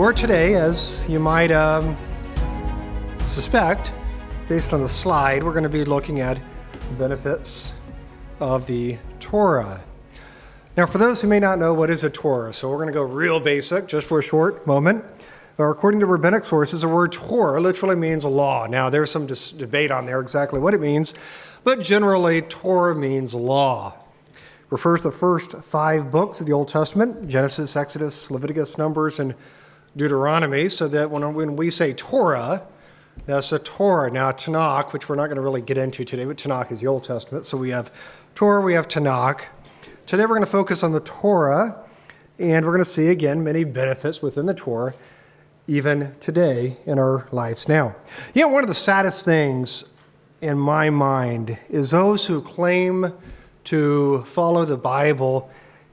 Or today, as you might suspect, based on the slide, we're going to be looking at benefits of the Torah. Now, for those who may not know, what is a Torah? So we're going to go real basic just for a short moment. According to rabbinic sources, the word Torah literally means law. Now, there's some debate on there exactly what it means, but generally, Torah means law. It refers to the first 5 books of the Old Testament, Genesis, Exodus, Leviticus, Numbers, and Deuteronomy, so that when we say Torah, that's a Torah. Now, Tanakh, which we're not going to really get into today, but Tanakh is the Old Testament. So we have Torah, we have Tanakh. Today we're going to focus on the Torah, and we're going to see, again, many benefits within the Torah, even today in our lives now. You know, one of the saddest things in my mind is those who claim to follow the Bible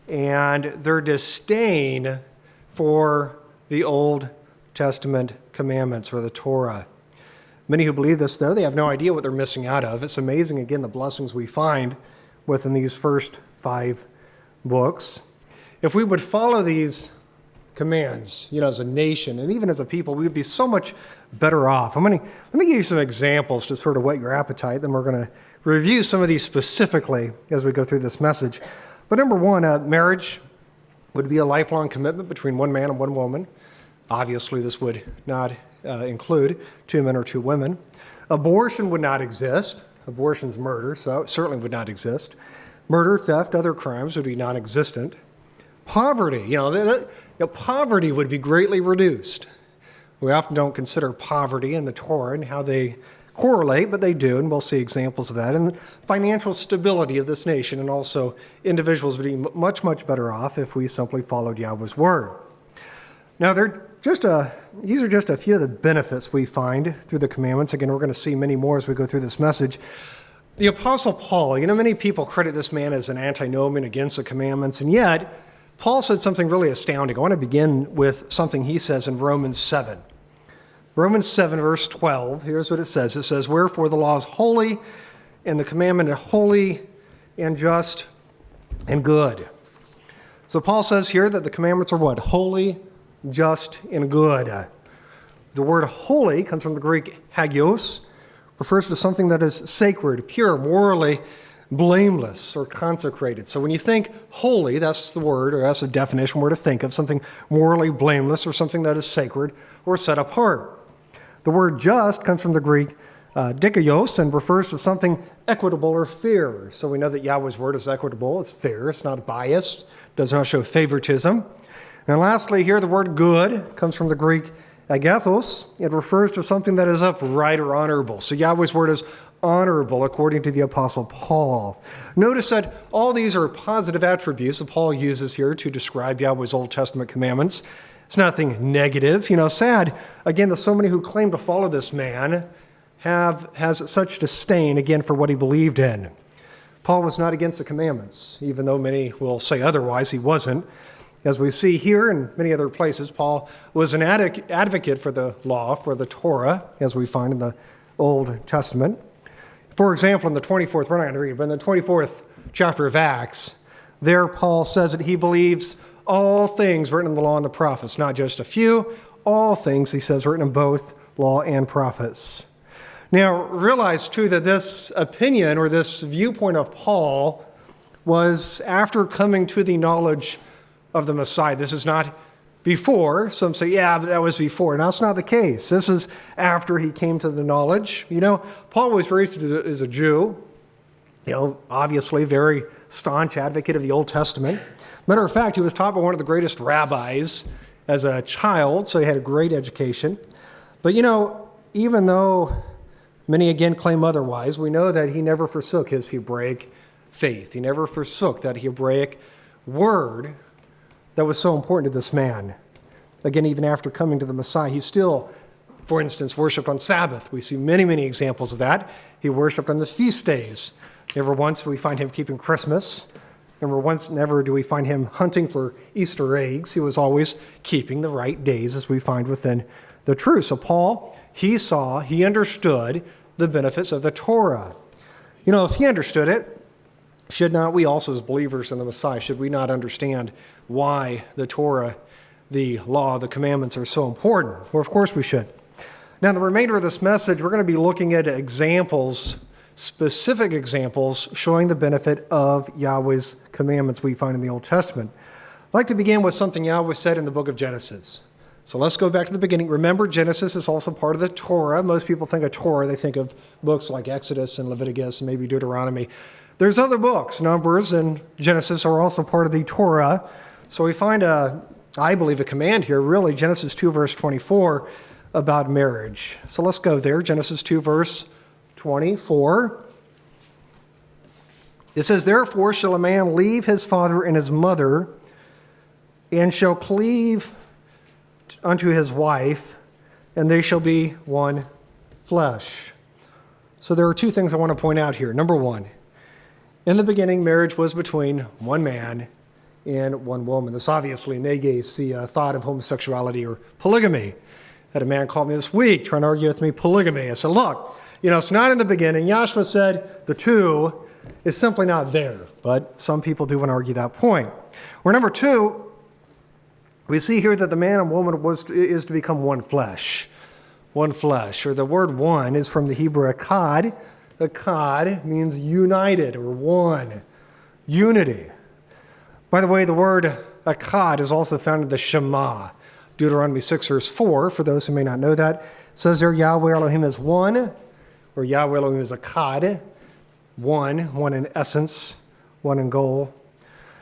and their disdain for the Old Testament commandments or the Torah. Many who believe this, though, they have no idea what they're missing out of. It's amazing, again, the blessings we find within these first 5 books. If we would follow these commands, as a nation and even as a people, we would be so much better off. Let me give you some examples to sort of whet your appetite, then we're going to review some of these specifically as we go through this message. But number one, marriage would be a lifelong commitment between one man and one woman. Obviously, this would not include 2 men or 2 women. Abortion would not exist. Abortion's murder, so it certainly would not exist. Murder, theft, other crimes would be non-existent. Poverty, poverty would be greatly reduced. We often don't consider poverty in the Torah and how they correlate, but they do, and we'll see examples of that. And financial stability of this nation, and also individuals would be much, much better off if we simply followed Yahweh's word. Now, these are just a few of the benefits we find through the commandments. Again, we're going to see many more as we go through this message. The Apostle Paul, many people credit this man as an antinomian against the commandments, and yet Paul said something really astounding. I want to begin with something he says in Romans 7. Romans 7, verse 12, here's what it says. It says, "Wherefore the law is holy, and the commandment is holy and just and good." So Paul says here that the commandments are what? Holy, just, and good. The word holy comes from the Greek hagios, refers to something that is sacred, pure, morally blameless, or consecrated. So when you think holy, that's the word, or that's the definition we're to think of, something morally blameless or something that is sacred or set apart. The word just comes from the Greek dikaios and refers to something equitable or fair. So we know that Yahweh's word is equitable, it's fair, it's not biased, does not show favoritism. And lastly here, the word good comes from the Greek agathos. It refers to something that is upright or honorable. So Yahweh's word is honorable according to the Apostle Paul. Notice that all these are positive attributes that Paul uses here to describe Yahweh's Old Testament commandments. It's nothing negative. Sad, again, that so many who claim to follow this man has such disdain, again, for what he believed in. Paul was not against the commandments, even though many will say otherwise, he wasn't. As we see here and many other places, Paul was an advocate for the law, for the Torah, as we find in the Old Testament. For example, in the 24th, we're not going to read, but in the 24th chapter of Acts, there Paul says that he believes all things written in the law and the prophets, not just a few, all things, he says, written in both law and prophets. Now, realize, too, that this opinion or this viewpoint of Paul was after coming to the knowledge of the Messiah. This is not before. Some say, but that was before. Now, it's not the case. This is after he came to the knowledge. Paul was raised as a Jew, obviously very staunch advocate of the Old Testament. Matter of fact, he was taught by one of the greatest rabbis as a child, so he had a great education. But, even though many again claim otherwise, we know that he never forsook his Hebraic faith. He never forsook that Hebraic word that was so important to this man. Again, even after coming to the Messiah, he still, for instance, worshiped on Sabbath. We see many, many examples of that. He worshiped on the feast days. Never once do we find him keeping Christmas. Never do we find him hunting for Easter eggs. He was always keeping the right days, as we find within the truth. So Paul, he understood the benefits of the Torah. If he understood it, should not we also, as believers in the Messiah, should we not understand why the Torah the law, the commandments are so important? Well, of course we should. Now, in the remainder of this message, we're going to be looking at examples, specific examples, showing the benefit of Yahweh's commandments we find in the Old Testament. I'd like to begin with something Yahweh said in the book of Genesis. So let's go back to the beginning. Remember, Genesis is also part of the Torah. Most people think of Torah, they think of books like Exodus and Leviticus and maybe Deuteronomy. There's other books. Numbers and Genesis are also part of the Torah. So we find, I believe, a command here, really, Genesis 2, verse 24, about marriage. So let's go there. Genesis 2, verse 24. It says, "Therefore shall a man leave his father and his mother, and shall cleave unto his wife, and they shall be one flesh." So there are two things I want to point out here. Number one, in the beginning, marriage was between one man and one woman. This obviously negates the thought of homosexuality or polygamy. I had a man call me this week trying to argue with me polygamy. I said, look, it's not in the beginning. Yahshua said the two is simply not there. But some people do want to argue that point. Or number two, we see here that the man and woman is to become one flesh. One flesh. Or the word one is from the Hebrew akkad. Akkad means united or one. Unity. By the way, the word akkad is also found in the Shema. Deuteronomy 6, verse 4, for those who may not know that, it says there, Yahweh Elohim is one, or Yahweh Elohim is akkad, one in essence, one in goal.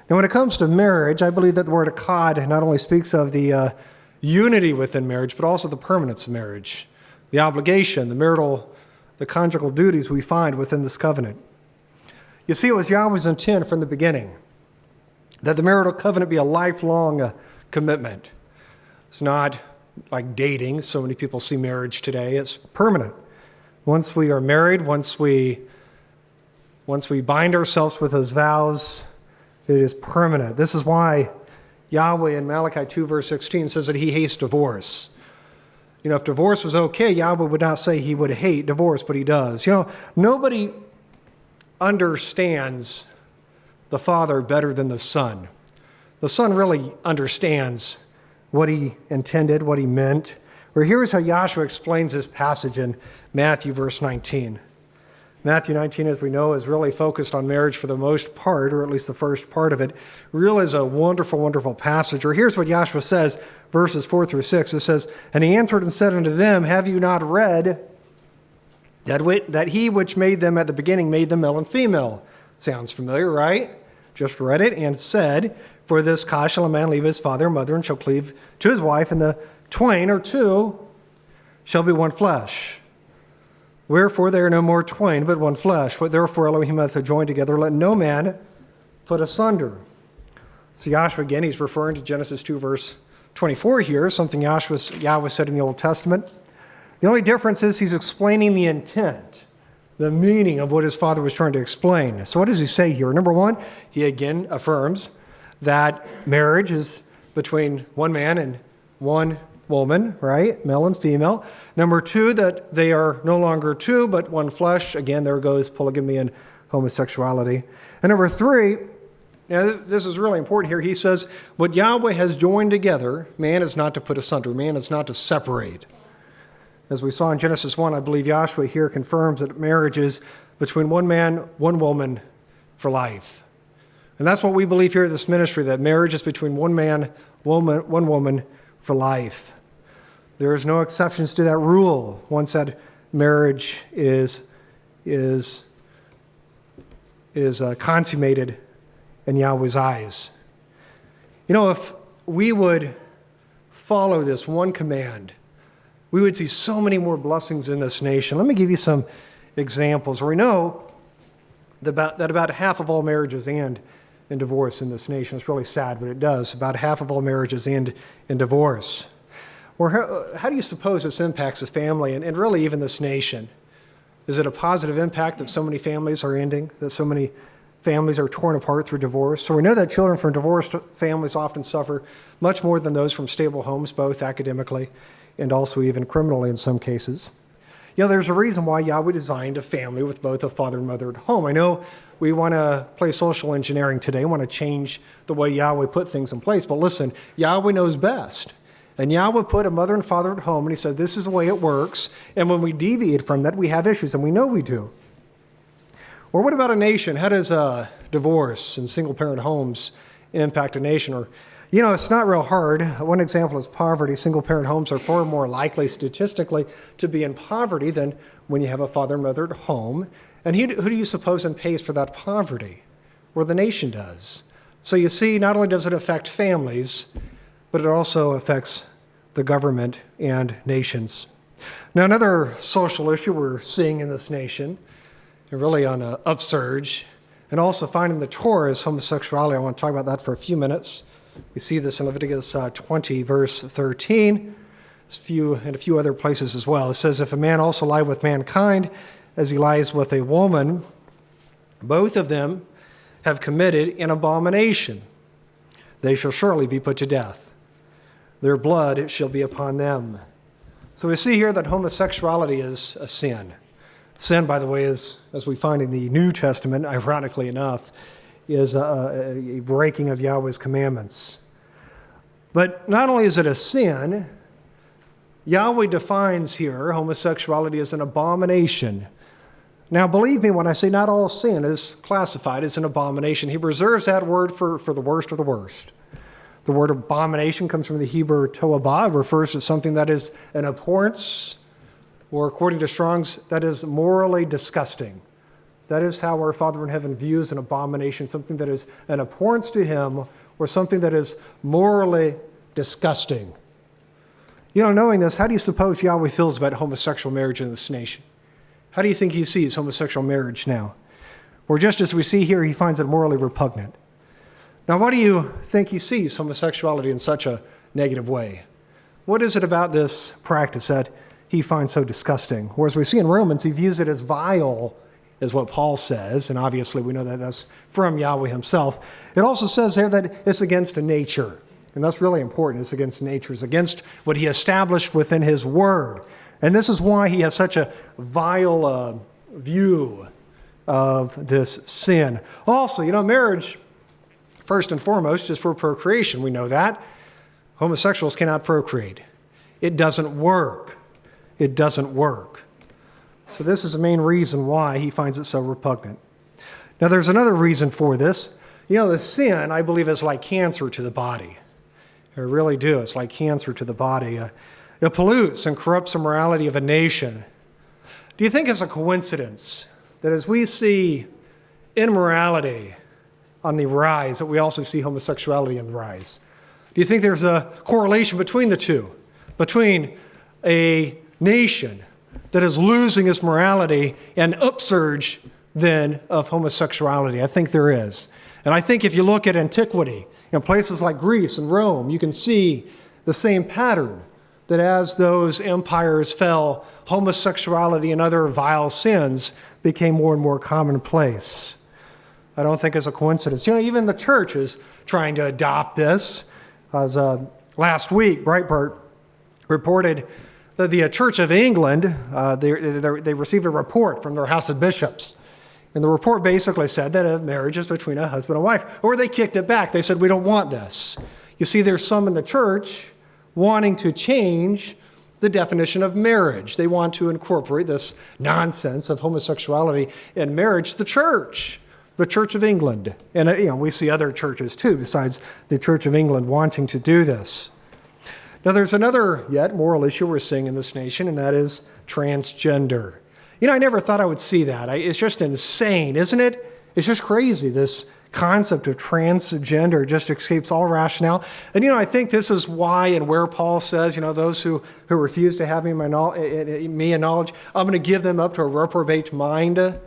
Now, when it comes to marriage, I believe that the word akkad not only speaks of the unity within marriage, but also the permanence of marriage, the obligation, the conjugal duties we find within this covenant. You see, it was Yahweh's intent from the beginning that the marital covenant be a lifelong commitment. It's not like dating. So many people see marriage today. It's permanent. Once we are married, once we bind ourselves with those vows, it is permanent. This is why Yahweh in Malachi 2, verse 16 says that he hates divorce. If divorce was okay, Yahweh would not say he would hate divorce, but he does. Nobody understands the Father better than the Son. The Son really understands what he intended, what he meant. Or here's how Yahshua explains this passage in Matthew, verse 19. Matthew 19, as we know, is really focused on marriage for the most part, or at least the first part of it. Really is a wonderful, wonderful passage. Or here's what Yahshua says, verses 4 through 6. It says, "And he answered and said unto them, Have you not read that he which made them at the beginning made them male and female?" Sounds familiar, right? Just read it and said, "For this cause shall a man leave his father and mother, and shall cleave to his wife, and the twain," or two, "shall be one flesh. Wherefore they are no more twain, but one flesh. What therefore Elohim hath joined together, let no man put asunder." So Yahshua, again, he's referring to Genesis 2, verse 24 here, something Yahweh said in the Old Testament. The only difference is he's explaining the intent, the meaning of what his Father was trying to explain. So what does he say here? Number one, he again affirms that marriage is between one man and one woman, right? Male and female. Number two, that they are no longer two, but one flesh. Again, there goes polygamy and homosexuality. And number three, now this is really important here, he says, what Yahweh has joined together, man is not to put asunder, man is not to separate. As we saw in Genesis 1, I believe Yahshua here confirms that marriage is between one man, one woman for life. And that's what we believe here at this ministry, that marriage is between one man, one woman for life. There is no exceptions to that rule. One said marriage is consummated in Yahweh's eyes. If we would follow this one command, we would see so many more blessings in this nation. Let me give you some examples. We know that about half of all marriages end in divorce in this nation. It's really sad, but it does. About half of all marriages end in divorce. Or how do you suppose this impacts a family and really even this nation? Is it a positive impact that so many families are ending, that so many families are torn apart through divorce? So we know that children from divorced families often suffer much more than those from stable homes, both academically and also even criminally in some cases. There's a reason why Yahweh designed a family with both a father and mother at home. I know we want to play social engineering today, want to change the way Yahweh put things in place, but listen, Yahweh knows best. And Yahweh put a mother and father at home, and he said, this is the way it works. And when we deviate from that, we have issues, and we know we do. Or what about a nation? How does divorce and single-parent homes impact a nation? Or, it's not real hard. One example is poverty. Single-parent homes are far more likely statistically to be in poverty than when you have a father and mother at home. And who do you suppose then pays for that poverty? Or the nation does. So you see, not only does it affect families, but it also affects the government and nations. Now, another social issue we're seeing in this nation, and really on an upsurge, and also found in the Torah, is homosexuality. I want to talk about that for a few minutes. We see this in Leviticus 20, verse 13, and a few other places as well. It says, if a man also lie with mankind as he lies with a woman, both of them have committed an abomination. They shall surely be put to death. Their blood shall be upon them. So we see here that homosexuality is a sin. Sin, by the way, is, as we find in the New Testament, ironically enough, is a breaking of Yahweh's commandments. But not only is it a sin, Yahweh defines here homosexuality as an abomination. Now, believe me when I say not all sin is classified as an abomination. He reserves that word for the worst of the worst. The word abomination comes from the Hebrew toabah. It refers to something that is an abhorrence, or according to Strong's, that is morally disgusting. That is how our Father in heaven views an abomination, something that is an abhorrence to him, or something that is morally disgusting. Knowing this, how do you suppose Yahweh feels about homosexual marriage in this nation? How do you think he sees homosexual marriage now? Or just as we see here, he finds it morally repugnant. Now, why do you think he sees homosexuality in such a negative way? What is it about this practice that he finds so disgusting? Whereas we see in Romans, he views it as vile, is what Paul says, and obviously we know that that's from Yahweh himself. It also says there that it's against nature, and that's really important. It's against nature. It's against what he established within his word. And this is why he has such a vile view of this sin. Also, marriage, first and foremost, is for procreation. We know that. Homosexuals cannot procreate. It doesn't work. It doesn't work. So this is the main reason why he finds it so repugnant. Now, there's another reason for this. The sin, I believe, is like cancer to the body. It really do. It's like cancer to the body. It pollutes and corrupts the morality of a nation. Do you think it's a coincidence that as we see immorality on the rise, that we also see homosexuality on the rise? Do you think there's a correlation between the two? Between a nation that is losing its morality and upsurge then of homosexuality? I think there is. And I think if you look at antiquity, in places like Greece and Rome, you can see the same pattern, that as those empires fell, homosexuality and other vile sins became more and more commonplace. I don't think it's a coincidence. Even the church is trying to adopt this. As last week, Breitbart reported that the Church of England, they received a report from their House of Bishops. And the report basically said that a marriage is between a husband and wife. Or they kicked it back. They said, we don't want this. You see, there's some in the church wanting to change the definition of marriage. They want to incorporate this nonsense of homosexuality in marriage. The Church of England. And we see other churches too, besides the Church of England wanting to do this. Now, there's another yet moral issue we're seeing in this nation, and that is transgender. I never thought I would see that. It's just insane, isn't it? It's just crazy. This concept of transgender just escapes all rationale. And, I think this is why and where Paul says, those who refuse to have me in knowledge, I'm going to give them up to a reprobate mind.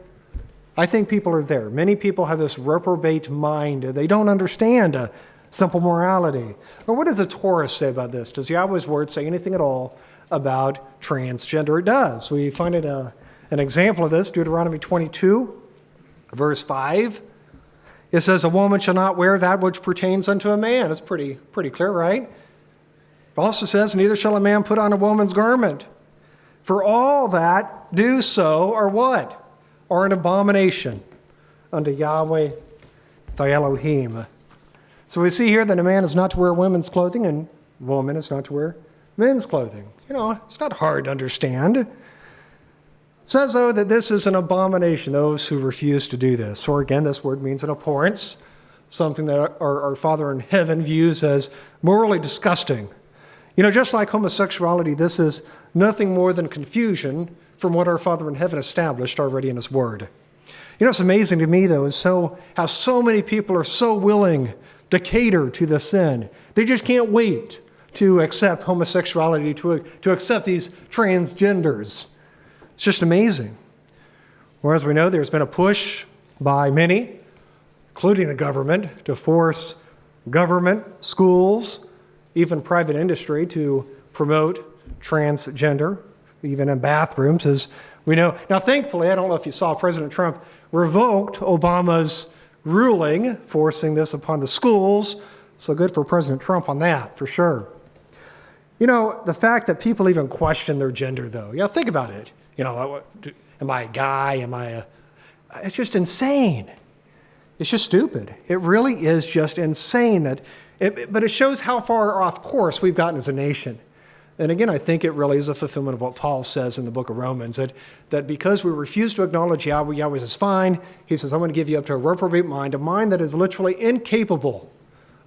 I think people are there. Many people have this reprobate mind. They don't understand simple morality. Or what does the Torah say about this? Does Yahweh's word say anything at all about transgender? It does. We find it an example of this, Deuteronomy 22, verse 5. It says, a woman shall not wear that which pertains unto a man. It's pretty clear, right? It also says, neither shall a man put on a woman's garment. For all that do so are what? Are an abomination unto Yahweh thy Elohim. So we see here that a man is not to wear women's clothing and woman is not to wear men's clothing. It's not hard to understand. It says, though, that this is an abomination, those who refuse to do this. Or again, this word means an abhorrence, something that our Father in heaven views as morally disgusting. Just like homosexuality, this is nothing more than confusion from what our Father in heaven established already in his word. It's amazing to me, though, is how so many people are so willing to cater to the sin. They just can't wait to accept homosexuality, to accept these transgenders. It's just amazing. Whereas we know there's been a push by many, including the government, to force government, schools, even private industry to promote transgender, even in bathrooms, as we know. Now, thankfully, I don't know if you saw, President Trump revoked Obama's ruling, forcing this upon the schools. So good for President Trump on that, for sure. The fact that people even question their gender, though. Think about it. Am I a guy? It's just insane. It's just stupid. It really is just insane. But it shows how far off course we've gotten as a nation. And again, I think it really is a fulfillment of what Paul says in the book of Romans, that because we refuse to acknowledge Yahweh, Yahweh is fine. He says, I'm going to give you up to a reprobate mind, a mind that is literally incapable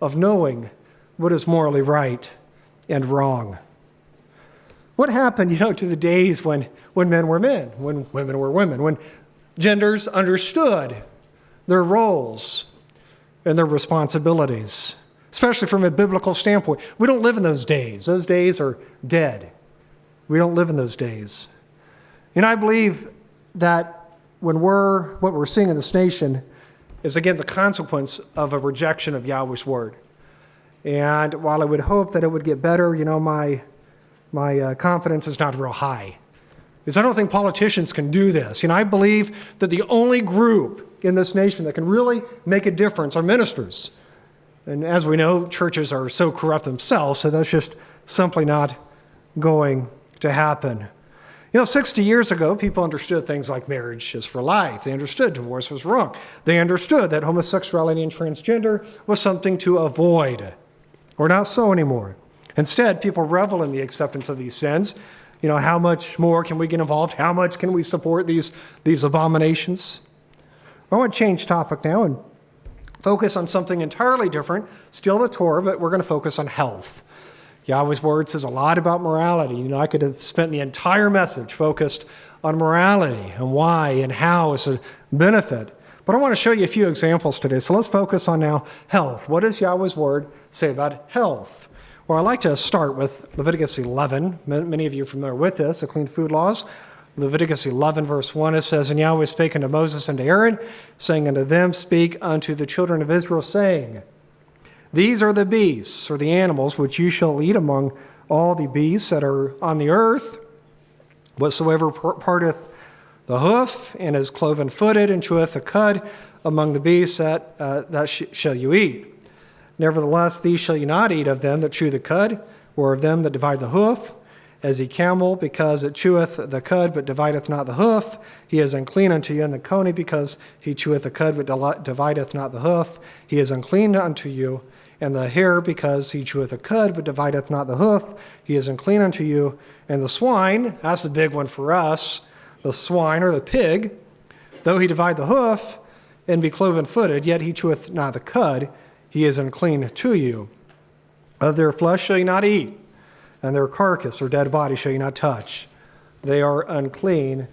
of knowing what is morally right and wrong. What happened, to the days when men were men, when women were women, when genders understood their roles and their responsibilities, especially from a biblical standpoint? We don't live in those days. Those days are dead. We don't live in those days. I believe that what we're seeing in this nation is, again, the consequence of a rejection of Yahweh's word. And while I would hope that it would get better, my confidence is not real high. Because I don't think politicians can do this. I believe that the only group in this nation that can really make a difference are ministers. And as we know, churches are so corrupt themselves, so that's just simply not going to happen. 60 years ago, people understood things like marriage is for life. They understood divorce was wrong. They understood that homosexuality and transgender was something to avoid. We're not so anymore. Instead, people revel in the acceptance of these sins. How much more can we get involved? How much can we support these abominations? I want to change topic now and focus on something entirely different. Still the Torah, but we're going to focus on health. Yahweh's word says a lot about morality. I could have spent the entire message focused on morality and why and how it's a benefit. But I want to show you a few examples today. So let's focus on now health. What does Yahweh's word say about health? Well, I'd like to start with Leviticus 11. Many of you are familiar with this, the clean food laws. Leviticus 11, verse 1, it says, And Yahweh spake unto Moses and to Aaron, saying unto them, Speak unto the children of Israel, saying, These are the beasts, or the animals, which you shall eat among all the beasts that are on the earth. Whatsoever parteth the hoof, and is cloven-footed, and cheweth the cud among the beasts, that shall you eat. Nevertheless, these shall you not eat of them that chew the cud, or of them that divide the hoof. As a camel, because it cheweth the cud, but divideth not the hoof, he is unclean unto you. And the coney, because he cheweth the cud, but divideth not the hoof, he is unclean unto you. And the hare, because he cheweth the cud, but divideth not the hoof, he is unclean unto you. And the swine, that's the big one for us, the swine or the pig, though he divide the hoof and be cloven-footed, yet he cheweth not the cud, he is unclean to you. Of their flesh shall you not eat, and their carcass or dead body shall you not touch. They are unclean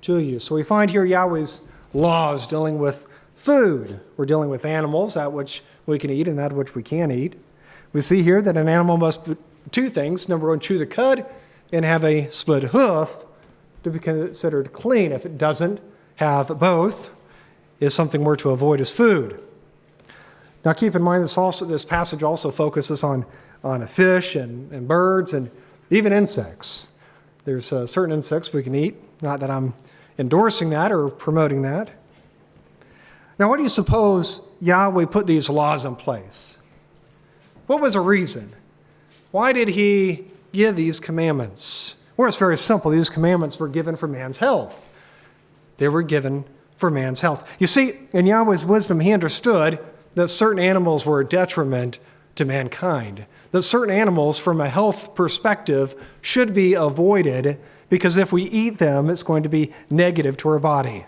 to you. So we find here Yahweh's laws dealing with food. We're dealing with animals, that which we can eat and that which we can't eat. We see here that an animal must do two things. Number one, chew the cud and have a split hoof to be considered clean. If it doesn't have both, is something we're to avoid as food. Now keep in mind this passage also focuses on fish and birds and even insects. There's certain insects we can eat. Not that I'm endorsing that or promoting that. Now, what do you suppose Yahweh put these laws in place? What was the reason? Why did he give these commandments? Or it's very simple. These commandments were given for man's health. They were given for man's health. You see, in Yahweh's wisdom, he understood that certain animals were a detriment to mankind, that certain animals, from a health perspective, should be avoided because if we eat them, it's going to be negative to our body.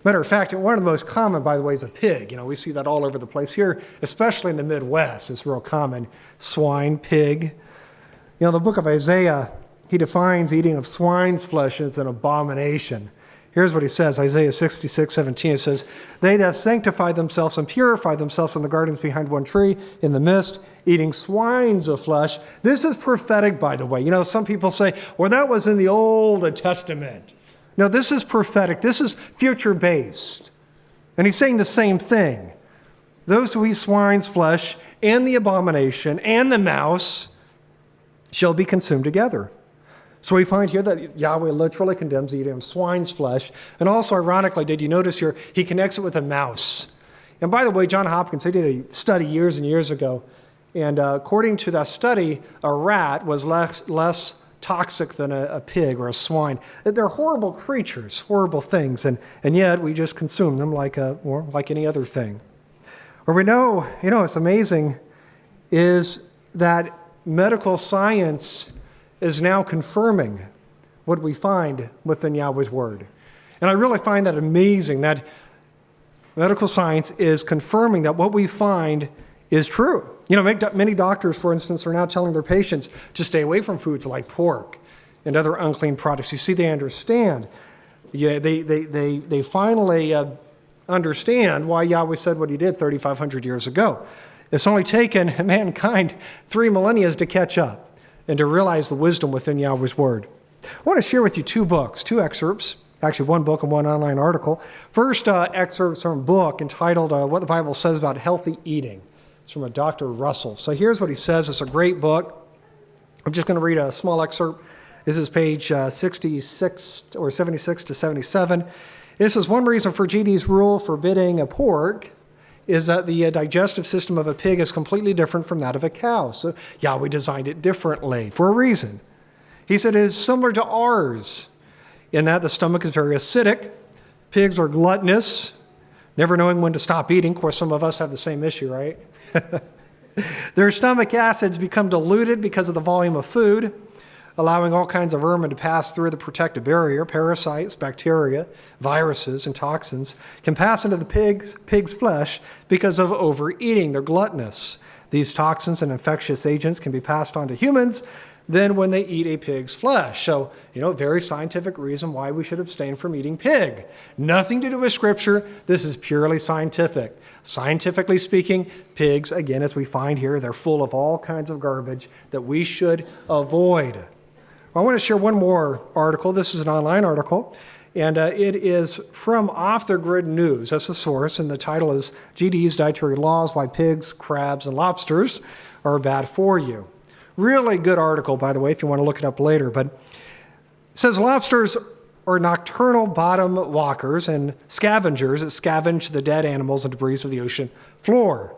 Matter of fact, one of the most common, by the way, is a pig. You know, we see that all over the place here, especially in the Midwest. It's real common. Swine, pig. You know, the book of Isaiah, he defines eating of swine's flesh as an abomination. Here's what he says, Isaiah 66:17. It says, "They that sanctify themselves and purify themselves in the gardens behind one tree in the mist, eating swines of flesh." This is prophetic, by the way. You know, some people say, well, that was in the Old Testament. No, this is prophetic. This is future-based. And he's saying the same thing. Those who eat swine's flesh and the abomination and the mouse shall be consumed together. So we find here that Yahweh literally condemns eating of swine's flesh. And also, ironically, did you notice here, he connects it with a mouse. And by the way, John Hopkins, he did a study years and years ago. And according to that study, a rat was less toxic than a pig or a swine. They're horrible creatures, horrible things. And yet we just consume them like any other thing. Or we know, it's amazing, is that medical science is now confirming what we find within Yahweh's word. And I really find that amazing that medical science is confirming that what we find is true. You know, many doctors, for instance, are now telling their patients to stay away from foods like pork and other unclean products. You see, they understand. Yeah, they finally understand why Yahweh said what he did 3,500 years ago. It's only taken mankind 3 millennia to catch up and to realize the wisdom within Yahweh's word. I want to share with you 2 books, 2 excerpts, actually 1 book and 1 online article. First excerpt from a book entitled What the Bible Says About Healthy Eating. It's from a Dr. Russell. So here's what he says. It's a great book. I'm just going to read a small excerpt. This is page 66 or 76 to 77. This is one reason for GD's rule forbidding a pork is that the digestive system of a pig is completely different from that of a cow. So Yahweh designed it differently for a reason. He said it is similar to ours in that the stomach is very acidic. Pigs are gluttonous, never knowing when to stop eating. Of course, some of us have the same issue, right? Their stomach acids become diluted because of the volume of food, allowing all kinds of vermin to pass through the protective barrier. Parasites, bacteria, viruses, and toxins can pass into the pig's flesh because of overeating. They're gluttonous. These toxins and infectious agents can be passed on to humans then when they eat a pig's flesh. So, very scientific reason why we should abstain from eating pig. Nothing to do with Scripture. This is purely scientific. Scientifically speaking, pigs, again, as we find here, they're full of all kinds of garbage that we should avoid. I want to share one more article. This is an online article, and it is from Off the Grid News. That's the source, and the title is GD's Dietary Laws, Why Pigs, Crabs, and Lobsters Are Bad for You. Really good article, by the way, if you want to look it up later. But it says lobsters are nocturnal bottom walkers and scavengers that scavenge the dead animals and debris of the ocean floor.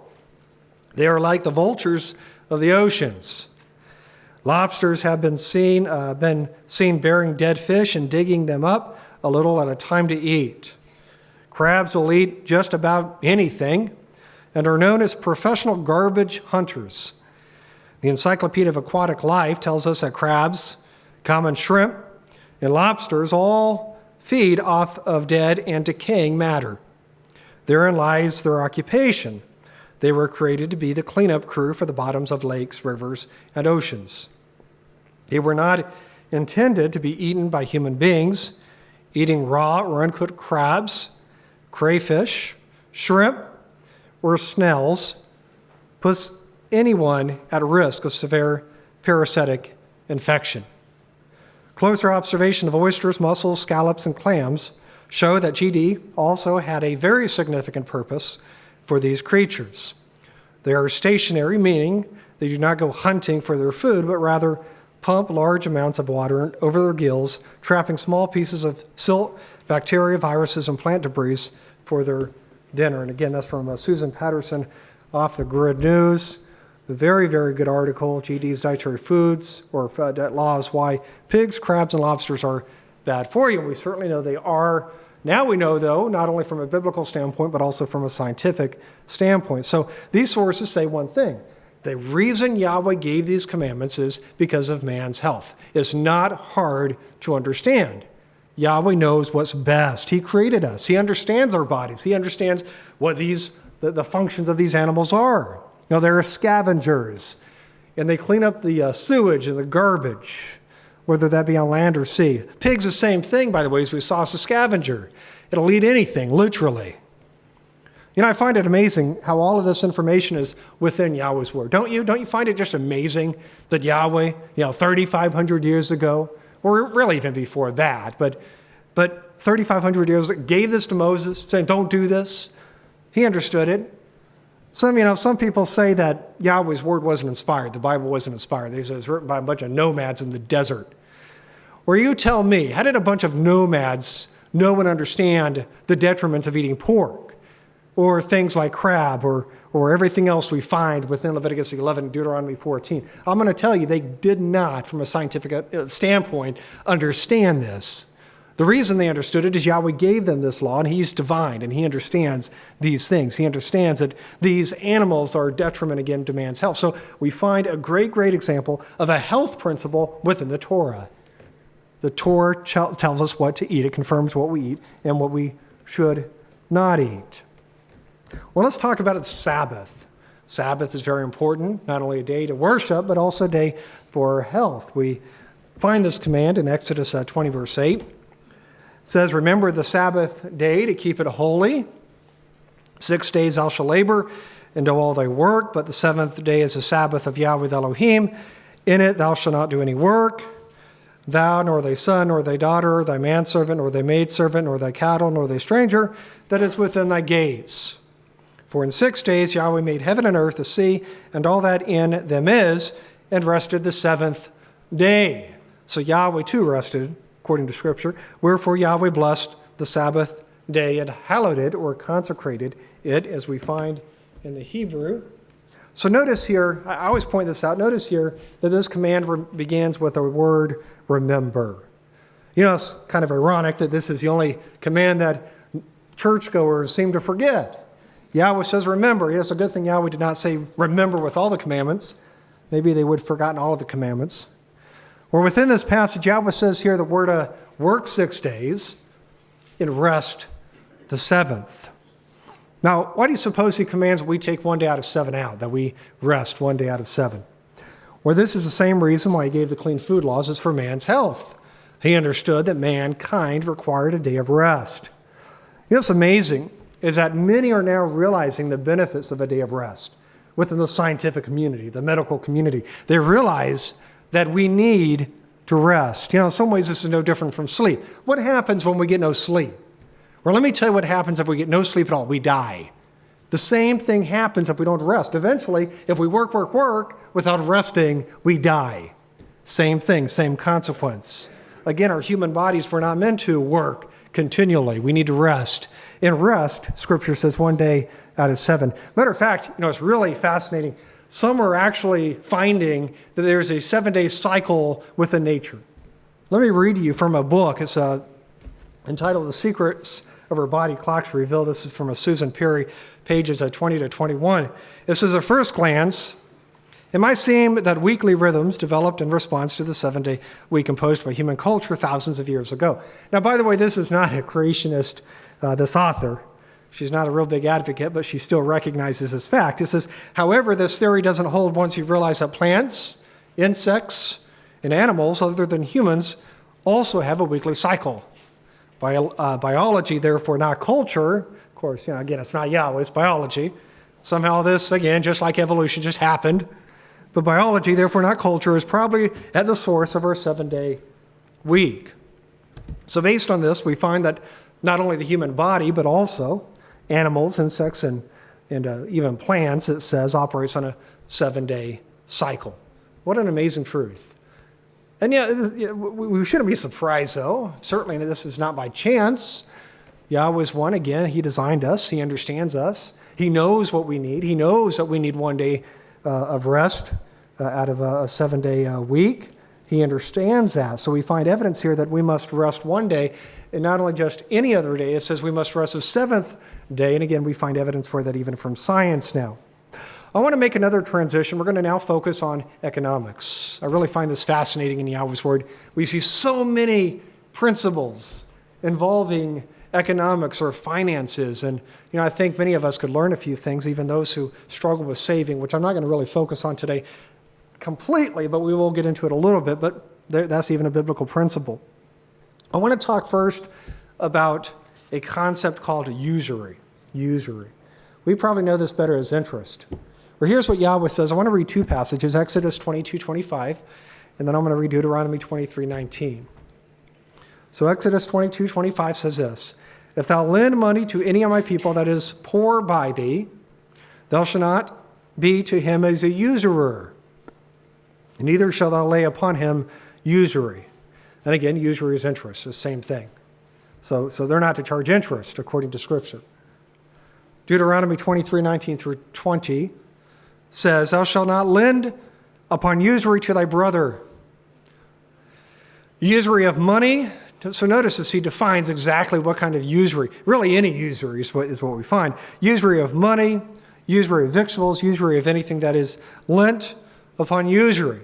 They are like the vultures of the oceans. Lobsters have been seen bearing dead fish and digging them up a little at a time to eat. Crabs will eat just about anything and are known as professional garbage hunters. The Encyclopedia of Aquatic Life tells us that crabs, common shrimp, and lobsters all feed off of dead and decaying matter. Therein lies their occupation. They were created to be the cleanup crew for the bottoms of lakes, rivers, and oceans. They were not intended to be eaten by human beings. Eating raw or uncooked crabs, crayfish, shrimp, or snails puts anyone at risk of severe parasitic infection. Closer observation of oysters, mussels, scallops, and clams show that GD also had a very significant purpose for these creatures. They are stationary, meaning they do not go hunting for their food, but rather pump large amounts of water over their gills, trapping small pieces of silt, bacteria, viruses, and plant debris for their dinner. And again, that's from Susan Patterson, Off the Grid News. A very, very good article, GD's Dietary Foods or Laws, Why Pigs, Crabs, and Lobsters Are Bad for You. And we certainly know they are. Now we know, though, not only from a biblical standpoint, but also from a scientific standpoint. So these sources say one thing. The reason Yahweh gave these commandments is because of man's health. It's not hard to understand. Yahweh knows what's best. He created us. He understands our bodies. He understands what the functions of these animals are. You know, they're scavengers, and they clean up the sewage and the garbage, whether that be on land or sea. Pigs, the same thing, by the way, as we saw, as a scavenger. It'll eat anything, literally. You know, I find it amazing how all of this information is within Yahweh's word. Don't you? Don't you find it just amazing that Yahweh, 3,500 years ago, or really even before that, but 3,500 years ago, gave this to Moses, saying, don't do this. He understood it. Some people say that Yahweh's word wasn't inspired. The Bible wasn't inspired. They say it was written by a bunch of nomads in the desert. Or you tell me, how did a bunch of nomads know and understand the detriments of eating pork? Or things like crab, or everything else we find within Leviticus 11 and Deuteronomy 14. I'm going to tell you, they did not, from a scientific standpoint, understand this. The reason they understood it is Yahweh gave them this law, and he's divine, and he understands these things. He understands that these animals are a detriment, again, to man's health. So we find a great, great example of a health principle within the Torah. The Torah tells us what to eat. It confirms what we eat and what we should not eat. Well, let's talk about the Sabbath. Sabbath is very important, not only a day to worship, but also a day for health. We find this command in Exodus 20, verse 8. It says, remember the Sabbath day to keep it holy. 6 days thou shalt labor and do all thy work, but the seventh day is the Sabbath of Yahweh the Elohim. In it thou shalt not do any work. Thou, nor thy son, nor thy daughter, thy manservant, nor thy maidservant, nor thy cattle, nor thy stranger that is within thy gates. For in 6 days Yahweh made heaven and earth, the sea, and all that in them is, and rested the seventh day. So Yahweh too rested, according to Scripture. Wherefore Yahweh blessed the Sabbath day and hallowed it, or consecrated it, as we find in the Hebrew. So notice here, I always point this out, notice here that this command begins with the word remember. You know, it's kind of ironic that this is the only command that churchgoers seem to forget. Yahweh says remember. Yes, a good thing Yahweh did not say remember with all the commandments. Maybe they would have forgotten all of the commandments. Or within this passage, Yahweh says here the word work 6 days and rest the seventh. Now, why do you suppose he commands that we take 1 day out of 7 out, that we rest 1 day out of 7? Well, this is the same reason why he gave the clean food laws, is for man's health. He understood that mankind required a day of rest. You know, what's amazing is that many are now realizing the benefits of a day of rest within the scientific community, the medical community. They realize that we need to rest. You know, in some ways this is no different from sleep. What happens when we get no sleep? Well, let me tell you what happens if we get no sleep at all. We die. The same thing happens if we don't rest. Eventually, if we work without resting, we die. Same thing, same consequence. Again, our human bodies were not meant to work continually. We need to rest. In rest, Scripture says 1 day out of 7. Matter of fact, you know, it's really fascinating. Some are actually finding that there's a 7-day cycle within nature. Let me read to you from a book. It's entitled The Secrets of Our Body Clocks Reveal. This is from a Susan Perry, pages 20 to 21. It says, at first glance, it might seem that weekly rhythms developed in response to the 7-day week imposed by human culture thousands of years ago. Now, by the way, this is not a creationist, this author. She's not a real big advocate, but she still recognizes this fact. It says, however, this theory doesn't hold once you realize that plants, insects, and animals other than humans also have a weekly cycle. Biology, therefore, not culture. Of course, you know, again, it's not Yahweh, it's biology. Somehow this, again, just like evolution, just happened. But biology, therefore not culture, is probably at the source of our 7-day week. So based on this, we find that not only the human body, but also animals, insects, and even plants, it says, operates on a 7-day cycle. What an amazing truth. And yeah, we shouldn't be surprised, though. Certainly this is not by chance. Yahweh's one, again, he designed us. He understands us. He knows what we need. He knows that we need 1 day of rest out of a 7-day week. He understands that. So we find evidence here that we must rest one day, and not only just any other day. It says we must rest the seventh day. And again, we find evidence for that even from science now. I want to make another transition. We're going to now focus on economics. I really find this fascinating in Yahweh's Word. We see so many principles involving economics or finances. And, I think many of us could learn a few things, even those who struggle with saving, which I'm not going to really focus on today completely, but we will get into it a little bit. But that's even a biblical principle. I want to talk first about a concept called usury. Usury. We probably know this better as interest. Well, here's what Yahweh says. I want to read two passages, Exodus 22:25, and then I'm going to read Deuteronomy 23:19. So Exodus 22:25 says this, "If thou lend money to any of my people that is poor by thee, thou shalt not be to him as a usurer, neither shalt thou lay upon him usury." And again, usury is interest, the same thing. So they're not to charge interest according to Scripture. Deuteronomy 23:19 through 20 says, "Thou shalt not lend upon usury to thy brother." Usury of money. So notice as he defines exactly what kind of usury. Really any usury is what we find. Usury of money, usury of victuals, usury of anything that is lent upon usury.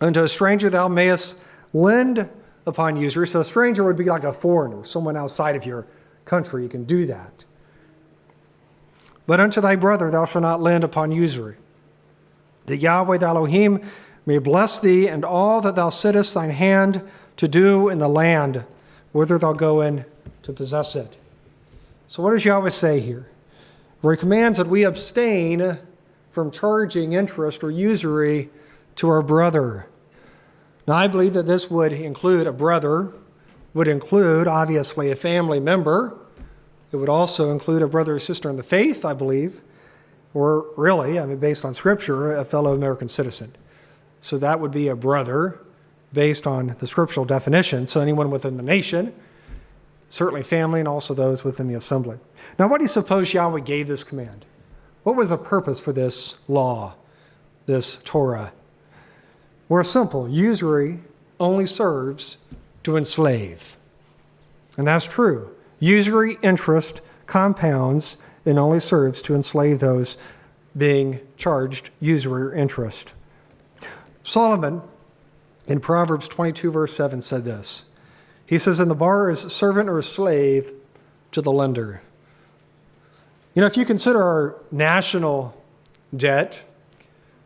Unto a stranger thou mayest lend upon usury. So a stranger would be like a foreigner, someone outside of your country. You can do that. But unto thy brother thou shalt not lend upon usury. That Yahweh thy Elohim may bless thee and all that thou sittest thine hand to do in the land, whither thou go in to possess it. So what does Yahweh say here? Where he commands that we abstain from charging interest or usury to our brother. Now, I believe that this would include a brother, would include, obviously, a family member. It would also include a brother or sister in the faith, I believe, or really, based on Scripture, a fellow American citizen. So that would be a brother based on the scriptural definition. So anyone within the nation, certainly family, and also those within the assembly. Now, what do you suppose Yahweh gave this command? What was the purpose for this law, this Torah? Well, simple. Usury only serves to enslave. And that's true. Usury, interest, compounds, and only serves to enslave those being charged usury or interest. Solomon, in Proverbs 22, verse 7, said this. He says, "And the borrower is servant or slave to the lender." If you consider our national debt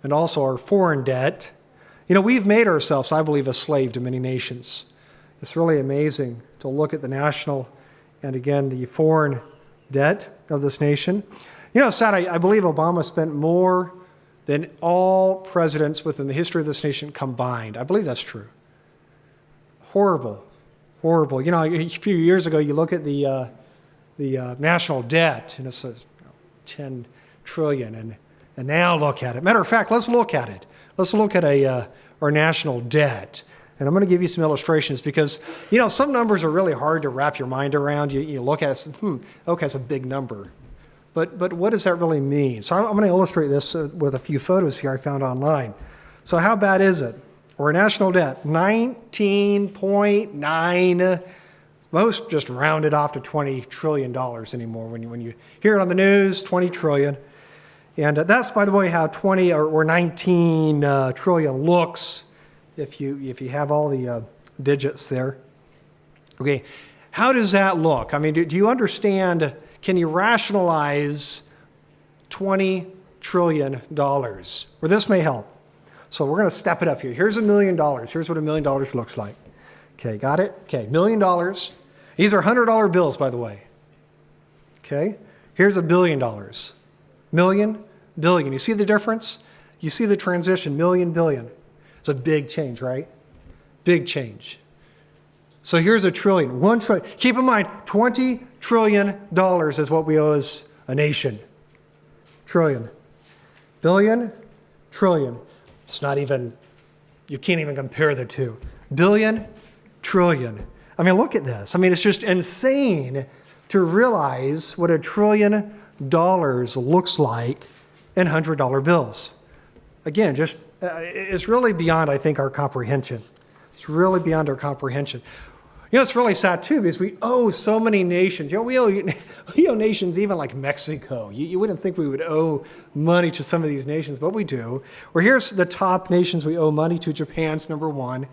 and also our foreign debt, we've made ourselves, I believe, a slave to many nations. It's really amazing to look at the national and, again, the foreign debt of this nation. Sad, I believe Obama spent more than all presidents within the history of this nation combined. I believe that's true. Horrible. Horrible. A few years ago, you look at the national debt, and it says 10 trillion, and now look at it. Matter of fact, let's look at it. Let's look at our national debt. And I'm going to give you some illustrations because, some numbers are really hard to wrap your mind around. You look at it and okay, it's a big number. But what does that really mean? So I'm going to illustrate this with a few photos here I found online. So how bad is it? Our national debt, 19.9, most just round it off to $20 trillion anymore. When you hear it on the news, 20 trillion. And that's, by the way, how 20 or 19 trillion looks if you have all the digits there. Okay, how does that look? Do you understand, can you rationalize $20 trillion? Well, this may help. So we're going to step it up here. Here's $1 million. Here's what $1 million looks like. Okay, got it? Okay, $1 million. These are $100 bills, by the way. Okay, here's $1 billion. Million, billion. You see the difference? You see the transition, million, billion. It's a big change, right? Big change. So here's $1 trillion, $1 trillion. Keep in mind, $20 trillion is what we owe as a nation. Trillion. Billion, trillion. It's not even, you can't even compare the two. Billion, trillion. Look at this. It's just insane to realize what $1 trillion looks like and $100 bills. Again, just it's really beyond, I think, our comprehension. It's really beyond our comprehension. You know, it's really sad, too, because we owe so many nations. You know, we owe nations even like Mexico. You wouldn't think we would owe money to some of these nations, but we do. Well, here's the top nations we owe money to. Japan's number 1,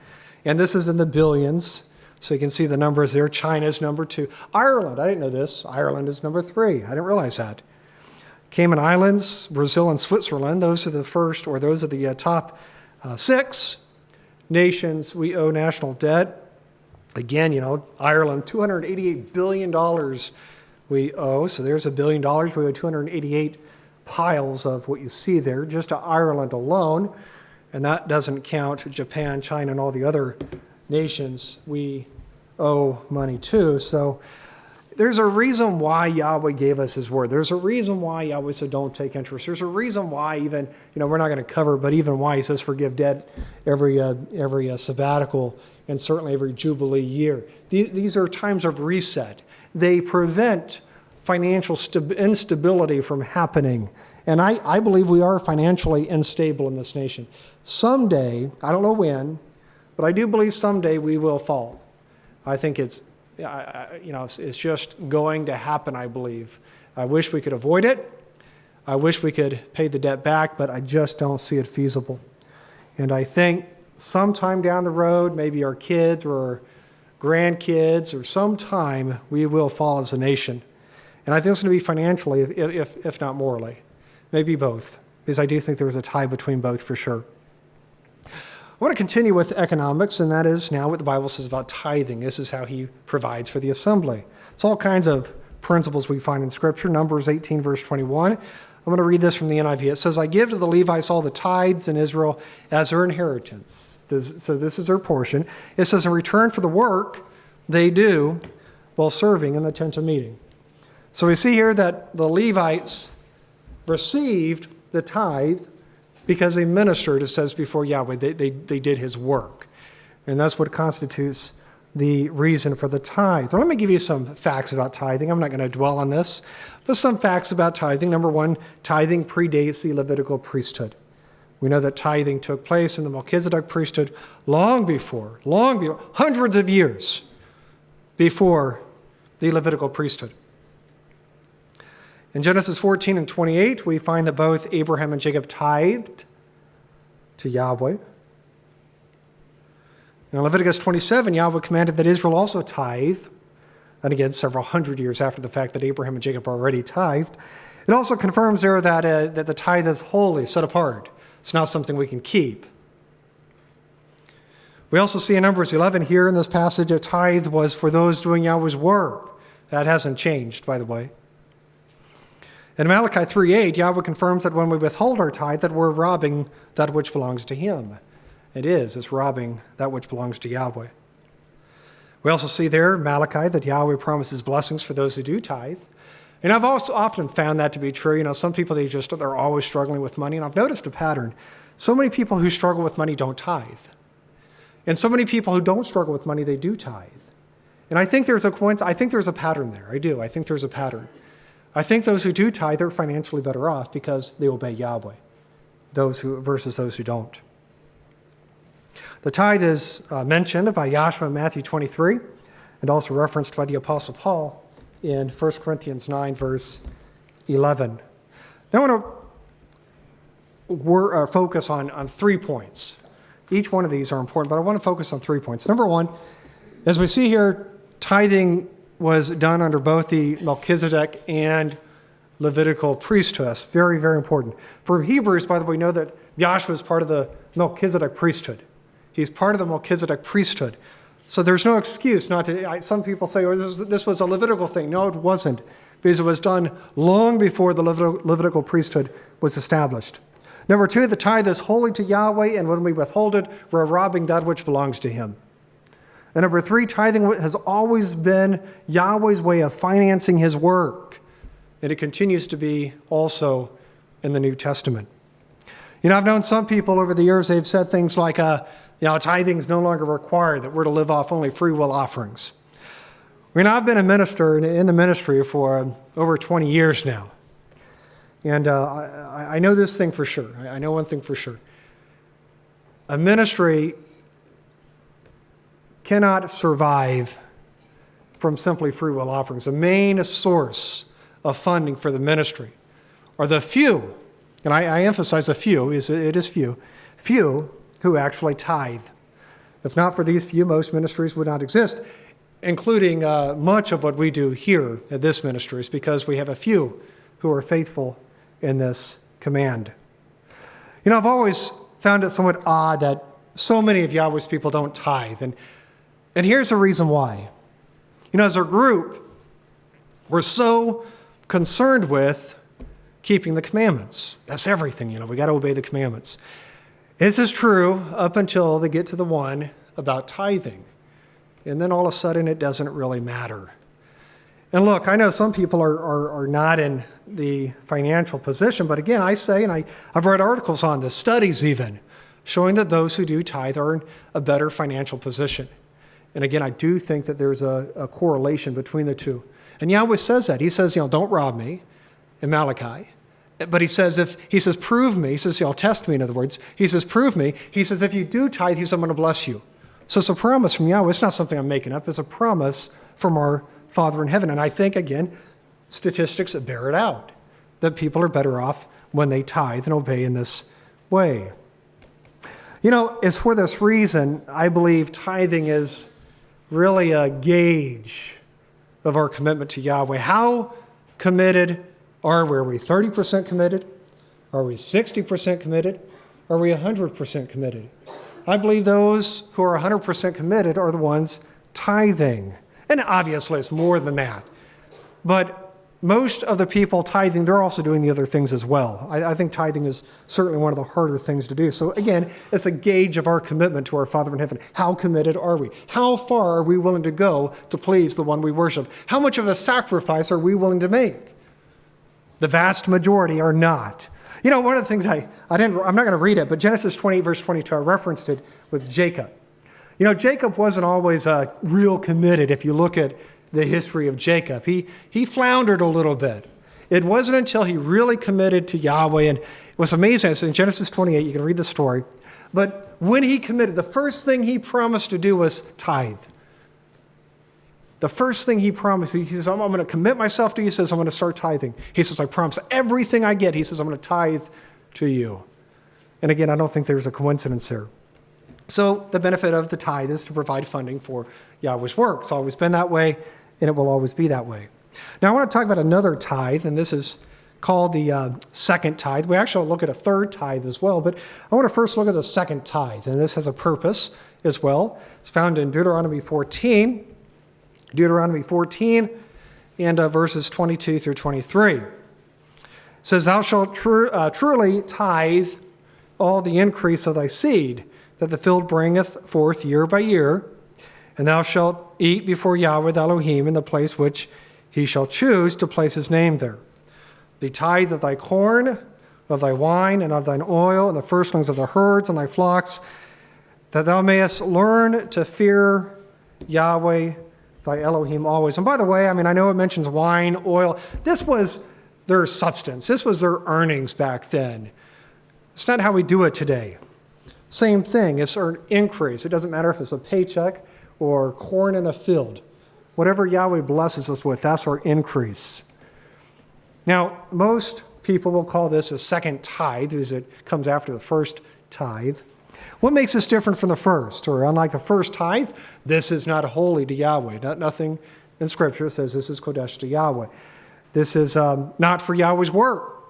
and this is in the billions. So you can see the numbers there. China's number 2. Ireland, I didn't know this. Ireland is number 3. I didn't realize that. Cayman Islands, Brazil, and Switzerland, those are the first, or those are the top 6 nations we owe national debt. Again, you know, Ireland, $288 billion we owe. So there's $1 billion. We owe 288 piles of what you see there, just to Ireland alone. And that doesn't count Japan, China, and all the other nations we owe money to. So there's a reason why Yahweh gave us his word. There's a reason why Yahweh said don't take interest. There's a reason why even, you know, we're not going to cover, but even why he says forgive debt every sabbatical and certainly every Jubilee year. These are times of reset. They prevent financial instability from happening. And I believe we are financially unstable in this nation. Someday, I don't know when, but I do believe someday we will fall. I think it's just going to happen, I believe. I wish we could avoid it. I wish we could pay the debt back, but I just don't see it feasible. And I think sometime down the road, maybe our kids or our grandkids, or sometime we will fall as a nation. And I think it's going to be financially, if not morally. Maybe both, because I do think there's a tie between both for sure. I want to continue with economics, and that is now what the Bible says about tithing. This is how he provides for the assembly. It's all kinds of principles we find in Scripture. Numbers 18, verse 21. I'm going to read this from the NIV. It says, I give to the Levites all the tithes in Israel as their inheritance. So this is their portion. It says, in return for the work they do while serving in the tent of meeting. So we see here that the Levites received the tithe because they ministered, it says, before Yahweh. They did his work. And that's what constitutes the reason for the tithe. Well, let me give you some facts about tithing. I'm not going to dwell on this, but some facts about tithing. Number 1, tithing predates the Levitical priesthood. We know that tithing took place in the Melchizedek priesthood long before, hundreds of years before the Levitical priesthood. In Genesis 14 and 28, we find that both Abraham and Jacob tithed to Yahweh. In Leviticus 27, Yahweh commanded that Israel also tithe, and again, several hundred years after the fact that Abraham and Jacob already tithed. It also confirms there that the tithe is holy, set apart. It's not something we can keep. We also see in Numbers 11 here in this passage, a tithe was for those doing Yahweh's work. That hasn't changed, by the way. In Malachi 3:8, Yahweh confirms that when we withhold our tithe, that we're robbing that which belongs to him. It's robbing that which belongs to Yahweh. We also see there, Malachi, that Yahweh promises blessings for those who do tithe. And I've also often found that to be true. You know, some people, they're always struggling with money. And I've noticed a pattern. So many people who struggle with money don't tithe. And so many people who don't struggle with money, they do tithe. And I think there's a pattern there. I do. I think there's a pattern. I think those who do tithe are financially better off because they obey Yahweh, versus those who don't. The tithe is mentioned by Yahshua in Matthew 23 and also referenced by the Apostle Paul in 1 Corinthians 9, verse 11. Now I want to focus on 3 points. Each one of these are important, but I want to focus on 3 points. Number 1, as we see here, tithing was done under both the Melchizedek and Levitical priesthood. Very, very important. For Hebrews, by the way, we know that Yahshua is part of the Melchizedek priesthood. He's part of the Melchizedek priesthood. So there's no excuse not to. Some people say, oh, this was a Levitical thing. No, it wasn't, because it was done long before the Levitical priesthood was established. Number 2, the tithe is holy to Yahweh, and when we withhold it, we're robbing that which belongs to him. And number 3, tithing has always been Yahweh's way of financing his work. And it continues to be also in the New Testament. You know, I've known some people over the years, they've said things like, tithing is no longer required, that we're to live off only free will offerings. I mean, I've been a minister in the ministry for over 20 years now. And I know this thing for sure. I know one thing for sure. A ministry cannot survive from simply free will offerings. The main source of funding for the ministry are the few, and I emphasize the few, it is few who actually tithe. If not for these few, most ministries would not exist, including much of what we do here at this ministry is because we have a few who are faithful in this command. You know, I've always found it somewhat odd that so many of Yahweh's people don't tithe, and here's the reason why. You know, as a group, we're so concerned with keeping the commandments. That's everything, you know, we got to obey the commandments. This is true up until they get to the one about tithing. And then all of a sudden it doesn't really matter. And look, I know some people are not in the financial position, but again, I say, and I've read articles on this, studies even, showing that those who do tithe are in a better financial position. And again, I do think that there's a correlation between the two. And Yahweh says that. He says, you know, don't rob me in Malachi. But he says, prove me. He says, test me, in other words. He says, prove me. He says, if you do tithe, he says, I'm going to bless you. So it's a promise from Yahweh. It's not something I'm making up. It's a promise from our Father in heaven. And I think, again, statistics that bear it out, that people are better off when they tithe and obey in this way. You know, it's for this reason I believe tithing is really a gauge of our commitment to Yahweh. How committed are we? Are we 30% committed? Are we 60% committed? Are we 100% committed? I believe those who are 100% committed are the ones tithing. And obviously it's more than that. But most of the people tithing, they're also doing the other things as well. I think tithing is certainly one of the harder things to do. So again, it's a gauge of our commitment to our Father in heaven. How committed are we? How far are we willing to go to please the one we worship? How much of a sacrifice are we willing to make? The vast majority are not. You know, one of the things I'm not going to read it, but Genesis 28, verse 22, I referenced it with Jacob. You know, Jacob wasn't always real committed if you look at the history of Jacob. He floundered a little bit. It wasn't until he really committed to Yahweh, and it was amazing. It's in Genesis 28, you can read the story. But when he committed, the first thing he promised to do was tithe. The first thing he promised, he says, I'm going to commit myself to you. He says, I'm going to start tithing. He says, I promise everything I get. He says, I'm going to tithe to you. And again, I don't think there's a coincidence there. So the benefit of the tithe is to provide funding for Yahweh's work. It's always been that way, and it will always be that way. Now, I want to talk about another tithe, and this is called the second tithe. We actually look at a third tithe as well, but I want to first look at the second tithe, and this has a purpose as well. It's found in Deuteronomy 14. Deuteronomy 14 and verses 22 through 23. It says, Thou shalt truly tithe all the increase of thy seed, that the field bringeth forth year by year, and thou shalt eat before Yahweh thy Elohim in the place which he shall choose to place his name there. The tithe of thy corn, of thy wine, and of thine oil, and the firstlings of the herds and thy flocks, that thou mayest learn to fear Yahweh thy Elohim always. And by the way, I know it mentions wine, oil. This was their substance. This was their earnings back then. It's not how we do it today. Same thing. It's an increase. It doesn't matter if it's a paycheck or corn in a field. Whatever Yahweh blesses us with, that's our increase. Now, most people will call this a second tithe, because it comes after the first tithe. What makes this different from the first? Or unlike the first tithe, this is not holy to Yahweh. Nothing in Scripture says this is Kodesh to Yahweh. This is not for Yahweh's work.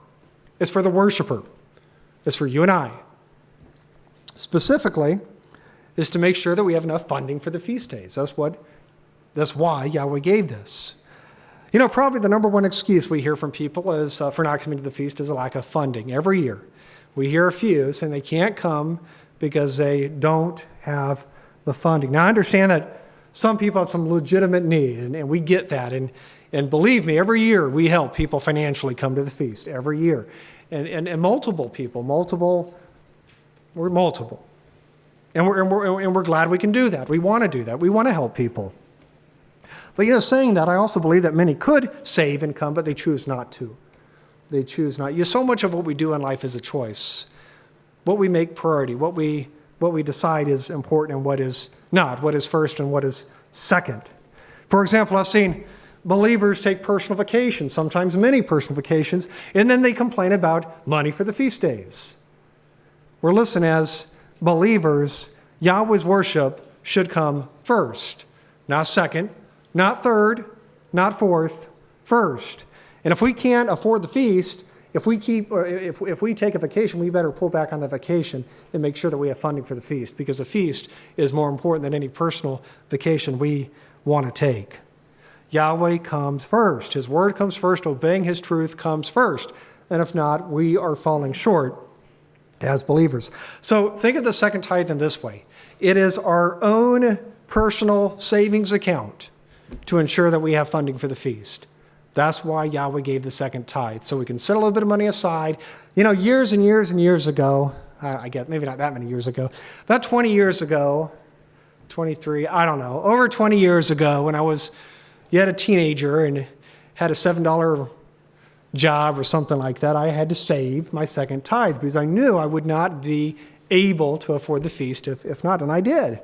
It's for the worshiper. It's for you and I. Specifically, is to make sure that we have enough funding for the feast days. That's why Yahweh gave this. You know, probably the number one excuse we hear from people is for not coming to the feast is a lack of funding. Every year, we hear a few saying they can't come because they don't have the funding. Now, I understand that some people have some legitimate need, and we get that. And believe me, every year we help people financially come to the feast, every year. And multiple people, we're multiple. And we're glad we can do that. We want to do that. We want to help people. But saying that, I also believe that many could save and come, but they choose not to. they choose not. So much of what we do in life is a choice. What we make priority, what we decide is important and what is not, what is first and what is second. For example, I've seen believers take personal vacations, sometimes many personal vacations, and then they complain about money for the feast days. Well, listen, as believers, Yahweh's worship should come first, not second, not third, not fourth, first. And if we can't afford the feast, if we take a vacation, we better pull back on the vacation and make sure that we have funding for the feast, because the feast is more important than any personal vacation we want to take. Yahweh comes first. His word comes first. Obeying his truth comes first. And if not, we are falling short as believers. So think of the second tithe in this way. It is our own personal savings account to ensure that we have funding for the feast. That's why Yahweh gave the second tithe, so we can set a little bit of money aside. Years and years and years ago, I guess maybe not that many years ago, about 20 years ago, 23, I don't know, over 20 years ago when I was yet a teenager and had a $7 job or something like that, I had to save my second tithe because I knew I would not be able to afford the feast if not, and I did.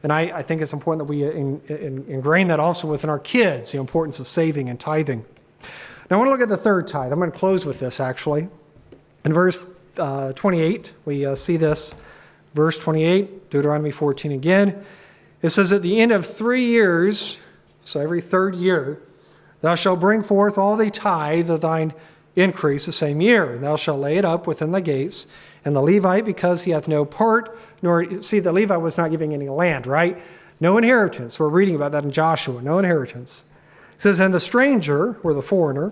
And I think it's important that we ingrain that also within our kids, the importance of saving and tithing. Now I want to look at the third tithe. I'm going to close with this actually. In verse 28, we see this. Verse 28, Deuteronomy 14 again. It says, at the end of 3 years, so every third year, thou shalt bring forth all the tithe of thine increase the same year. And thou shalt lay it up within the gates. And the Levite, because he hath no part, see, the Levite was not giving any land, right? No inheritance. We're reading about that in Joshua. No inheritance. It says, and the stranger, or the foreigner,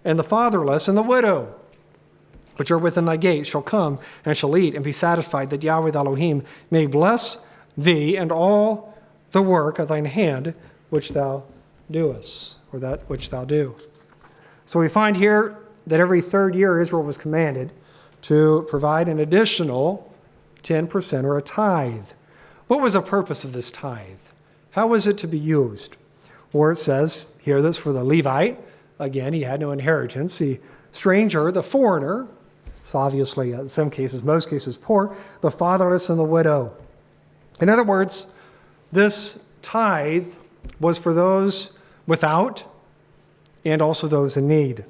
and the fatherless, and the widow, which are within thy gates, shall come and shall eat and be satisfied, that Yahweh the Elohim may bless thee and all the work of thine hand which thou doest, or that which thou do. So we find here that every third year Israel was commanded to provide an additional 10% or a tithe. What was the purpose of this tithe? How was it to be used? Or it says here that's for the Levite. Again, he had no inheritance. The stranger, the foreigner, so obviously in some cases, most cases poor, the fatherless and the widow. In other words, this tithe was for those without and also those in need.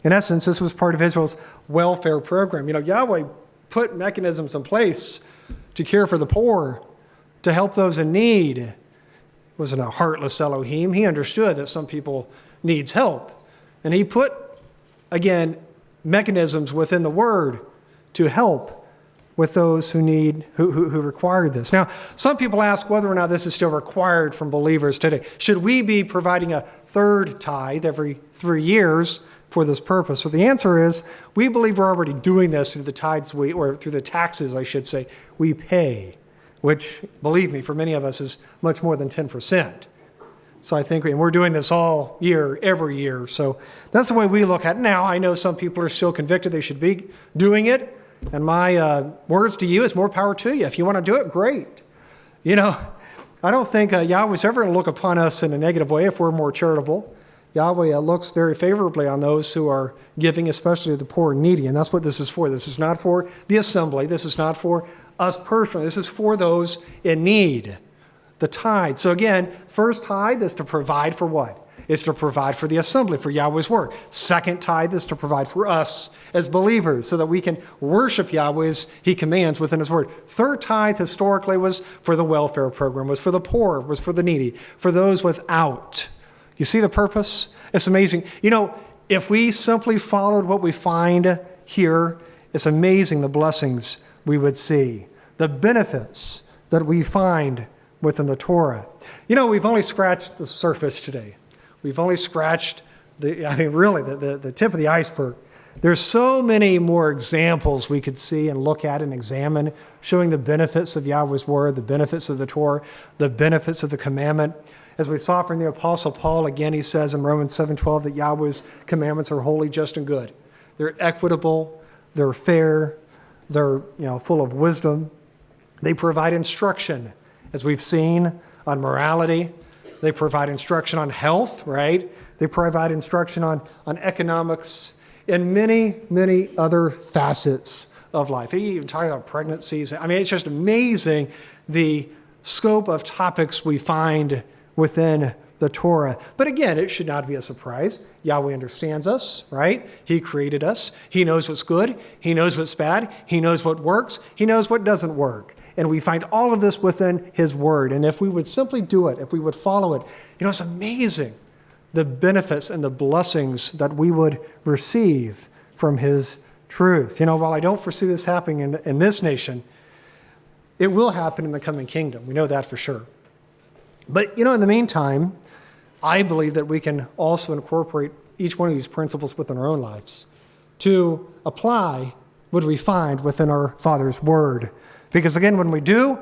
In essence, this was part of Israel's welfare program. Yahweh put mechanisms in place to care for the poor, to help those in need. He wasn't a heartless Elohim. He understood that some people needs help. And he put, again, mechanisms within the word to help with those who require this. Now, some people ask whether or not this is still required from believers today. Should we be providing a third tithe every 3 years for this purpose? So the answer is, we believe we're already doing this through the tithes or through the taxes, I should say, we pay, which, believe me, for many of us is much more than 10%. So I think, and we're doing this all year, every year. So that's the way we look at it. Now, I know some people are still convicted they should be doing it. And my words to you is more power to you. If you want to do it, great. I don't think Yahweh's ever going to look upon us in a negative way if we're more charitable. Yahweh looks very favorably on those who are giving, especially the poor and needy. And that's what this is for. This is not for the assembly. This is not for us personally. This is for those in need. The tithe. So again, first tithe is to provide for what? It's to provide for the assembly, for Yahweh's word. Second tithe is to provide for us as believers so that we can worship Yahweh as he commands within his word. Third tithe historically was for the welfare program, was for the poor, was for the needy, for those without. You see the purpose? It's amazing. If we simply followed what we find here, it's amazing the blessings we would see, the benefits that we find within the Torah. We've only scratched the surface today. We've only scratched the tip of the iceberg. There's so many more examples we could see and look at and examine, showing the benefits of Yahweh's word, the benefits of the Torah, the benefits of the commandment. As we saw from the Apostle Paul, again, he says in Romans 7:12 that Yahweh's commandments are holy, just, and good. They're equitable, they're fair, they're full of wisdom. They provide instruction, as we've seen, on morality. They provide instruction on health, right? They provide instruction on economics. and many, many other facets of life. He even talks about pregnancies. I mean, it's just amazing the scope of topics we find within the Torah. But again, it should not be a surprise. Yahweh understands us, right? He created us. He knows what's good. He knows what's bad. He knows what works. He knows what doesn't work. And we find all of this within his word. And if we would simply do it, if we would follow it, it's amazing the benefits and the blessings that we would receive from his truth. While I don't foresee this happening in this nation, it will happen in the coming kingdom. We know that for sure. But, in the meantime, I believe that we can also incorporate each one of these principles within our own lives to apply what we find within our Father's Word. Because again, when we do,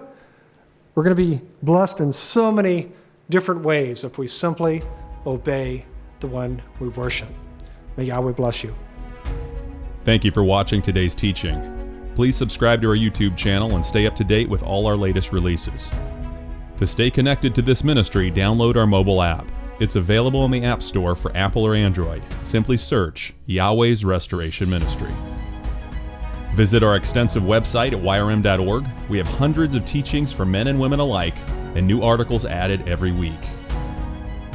we're going to be blessed in so many different ways if we simply obey the one we worship. May Yahweh bless you. Thank you for watching today's teaching. Please subscribe to our YouTube channel and stay up to date with all our latest releases. To stay connected to this ministry, download our mobile app. It's available in the App Store for Apple or Android. Simply search Yahweh's Restoration Ministry. Visit our extensive website at yrm.org. We have hundreds of teachings for men and women alike, and new articles added every week.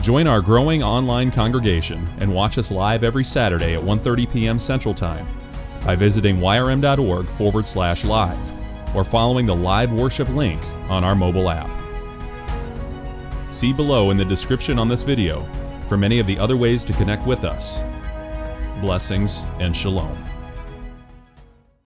Join our growing online congregation and watch us live every Saturday at 1:30 p.m. Central Time by visiting yrm.org/live or following the live worship link on our mobile app. See below in the description on this video for many of the other ways to connect with us. Blessings and shalom.